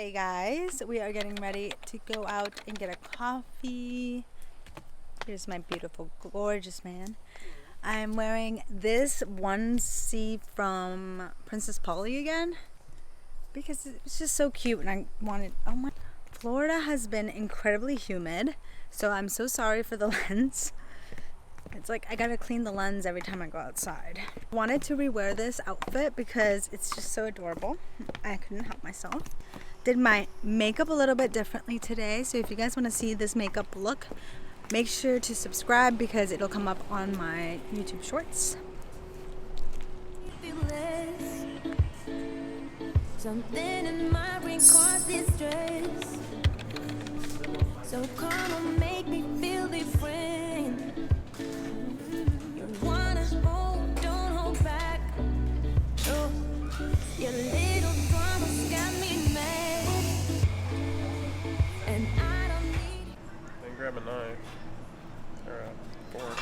Hey guys, we are getting ready to go out and get a coffee. Here's my beautiful, gorgeous man. I'm wearing this onesie from Princess Polly again because it's just so cute and I wanted, oh my. Florida has been incredibly humid, so I'm so sorry for the lens. It's like I gotta clean the lens every time I go outside. I wanted to rewear this outfit because it's just so adorable. I couldn't help myself. Did my makeup a little bit differently today, so if you guys want to see this makeup look, make sure to subscribe because it'll come up on my YouTube shorts. Something in my brain causes stress, so come on, make me feel different. You wanna hold, don't hold back. Oh, your little drama's got me mad, and I don't need. Then grab a knife or a fork.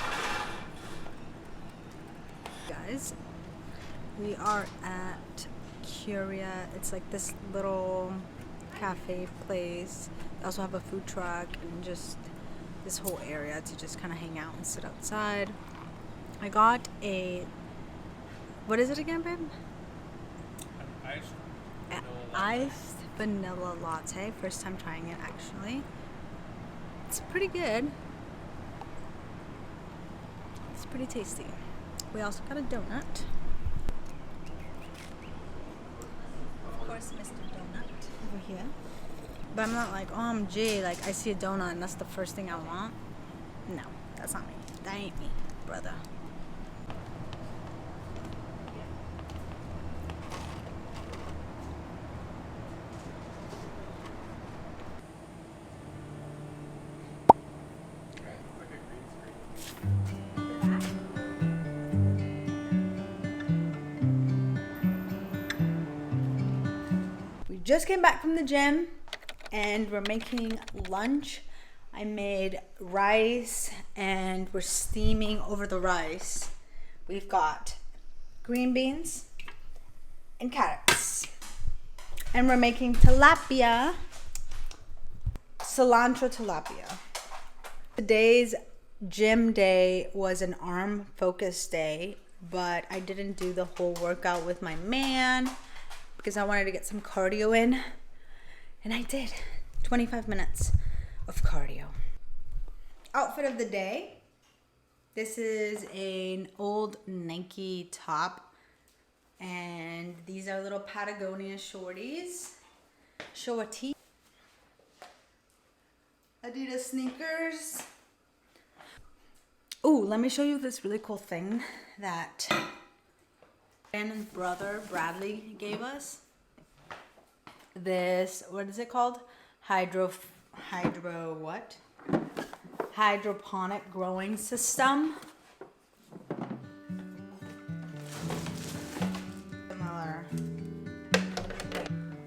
Guys, we are at Curia. It's like this little cafe place. They also have a food truck and just this whole area to just kind of hang out and sit outside. I got a, what is it again, babe? Iced vanilla latte. First time trying it, actually. It's pretty good. It's pretty tasty. We also got a donut. Of course, Mr. Donut over here. But I'm not like, OMG, like I see a donut and that's the first thing I want. No, that's not me. That ain't me, brother. We just came back from the gym and we're making lunch. I made rice and we're steaming over the rice. We've got green beans and carrots. And we're making tilapia, cilantro tilapia. Today's gym day was an arm focus day, but I didn't do the whole workout with my man because I wanted to get some cardio in. And I did. 25 minutes of cardio. Outfit of the day. This is an old Nike top. And these are little Patagonia shorties. Shorty. Adidas sneakers. Ooh, let me show you this really cool thing that Brandon's brother Bradley gave us. This, what is it called? Hydroponic growing system. Similar.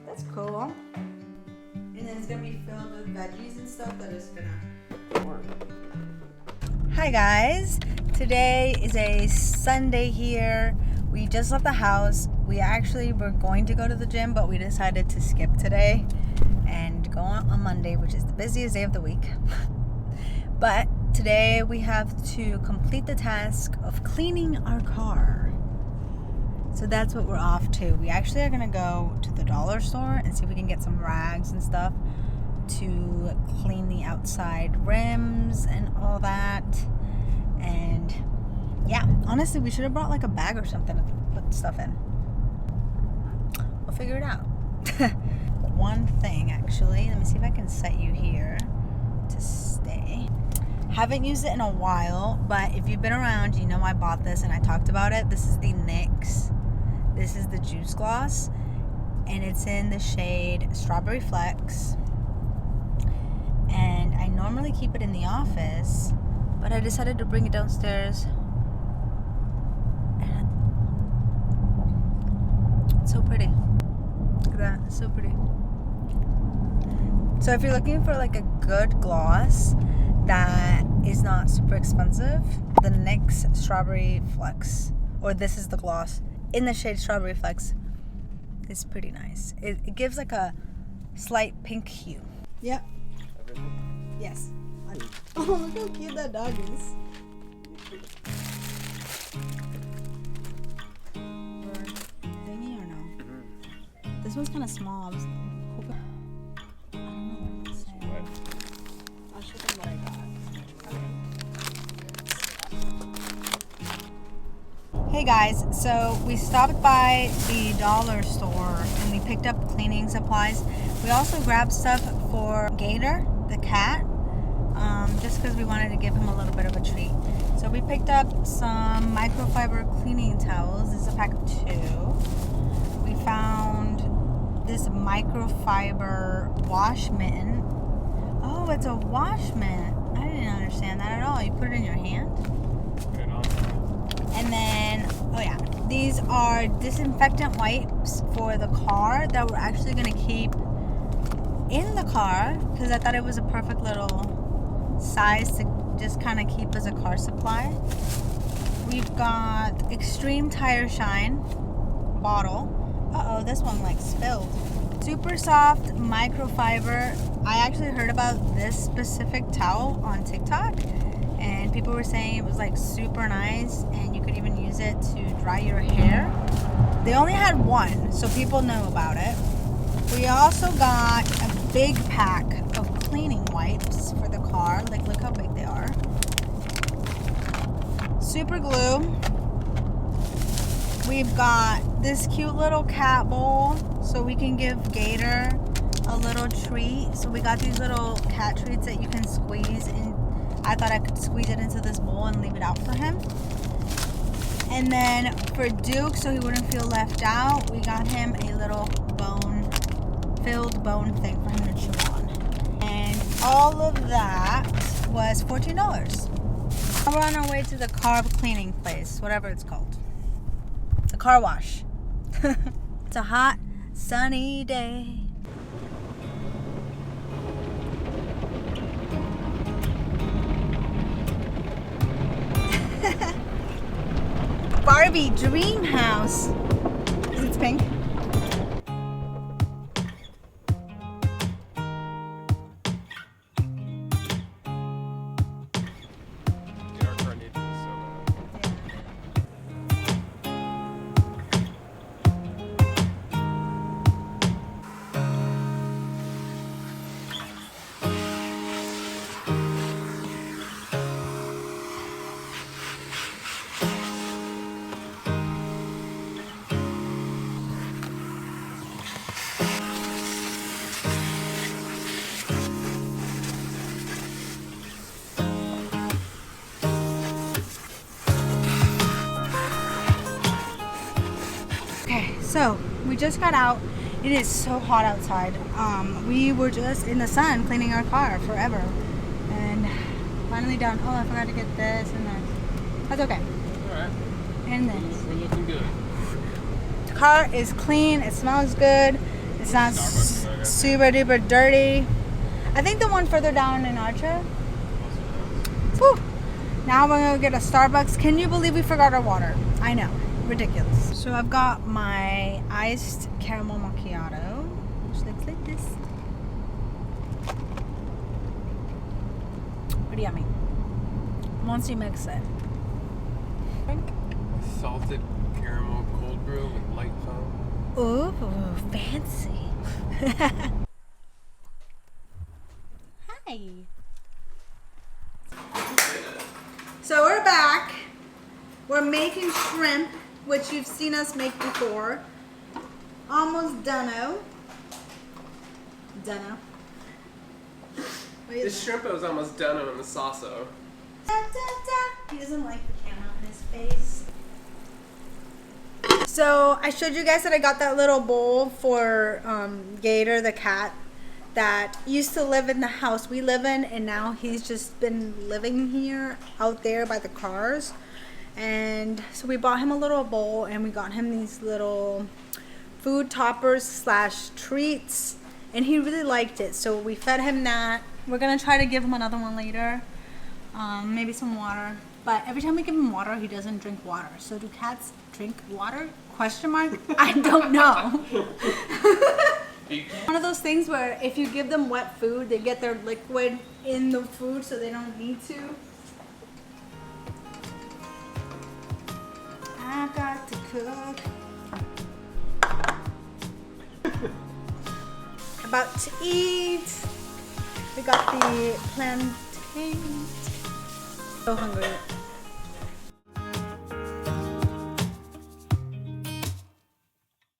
That's cool. And then it's gonna be filled with veggies and stuff that is gonna work. Hi guys, today is a Sunday here. We just left the house. We actually were going to go to the gym, but we decided to skip today and go on Monday, which is the busiest day of the week. But today we have to complete the task of cleaning our car. So that's what we're off to. We actually are gonna go to the dollar store and see if we can get some rags and stuff to clean the outside rims and all that. And yeah, honestly, we should have brought like a bag or something to put stuff in. We'll figure it out. One thing, actually, let me see if I can set you here to stay. Haven't used it in a while, but if you've been around, you know I bought this and I talked about it. This is the NYX. This is the Juice Gloss, and it's in the shade Strawberry Flex. And I normally keep it in the office, but I decided to bring it downstairs. It's so pretty. Look at that, it's so pretty. So if you're looking for like a good gloss that is not super expensive, the NYX Strawberry Flex, or this is the gloss in the shade Strawberry Flex, is pretty nice. It gives like a slight pink hue. Yep. Everything? Yes. Oh, look how cute that dog is. Thingy or no? Mm-hmm. This one's kind of small. I was hoping. I don't know what to say. What? I'll show them what I got. Hey guys, so we stopped by the dollar store and we picked up cleaning supplies. We also grabbed stuff for Gator, the cat, just because we wanted to give him a little bit of a treat. So we picked up some microfiber cleaning towels. This is a pack of 2. We found this microfiber wash mitten. Oh, it's a wash mitt. I didn't understand that at all. You put it in your hand? Right on. And then, oh yeah, these are disinfectant wipes for the car that we're actually going to keep in the car because I thought it was a perfect little size to just kind of keep as a car supply. We've got Extreme Tire Shine bottle. Uh-oh, this one like spilled. Super soft microfiber. I actually heard about this specific towel on TikTok. And people were saying it was like super nice and you could even use it to dry your hair. They only had one, so people know about it. We also got a big pack of cleaning wipes for the car. Like, look how big they are. Super glue. We've got this cute little cat bowl so we can give Gator a little treat. So we got these little cat treats that you can squeeze in. I thought I could squeeze it into this bowl and leave it out for him. And then for Duke, so he wouldn't feel left out, we got him a little filled bone thing for him to chew on. And all of that was $14. Now we're on our way to the car cleaning place, whatever it's called. The car wash. It's a hot, sunny day. Barbie Dream House. It's pink. Yeah, our car needs this so Okay, so we just got out. It is so hot outside. We were just in the sun cleaning our car forever. And finally done. Oh, I forgot to get this and this. That's okay. Alright. And this. We're looking good. The car is clean. It smells good. It's not Starbucks burger. super duper dirty. I think the one further down in Archer. Whew. Now we're gonna get a Starbucks. Can you believe we forgot our water? I know. Ridiculous. So I've got my iced caramel macchiato, which looks like this. Pretty yummy. Once you mix it. Salted caramel cold brew with light foam. Ooh, fancy. Hi. So we're back. We're making shrimp, which you've seen us make before. Almost done-o. Done-o. This shrimp was almost done in the salsa. Da, da, da. He doesn't like the camera on his face. So I showed you guys that I got that little bowl for Gator, the cat, that used to live in the house we live in, and now he's just been living here out there by the cars. And so we bought him a little bowl, and we got him these little food toppers / treats, and he really liked it. So we fed him that. We're gonna try to give him another one later, maybe some water. But every time we give him water, he doesn't drink water. So do cats drink water? Question mark? I don't know. One of those things where if you give them wet food, they get their liquid in the food so they don't need to. I got to cook. About to eat. We got the plantains. So hungry.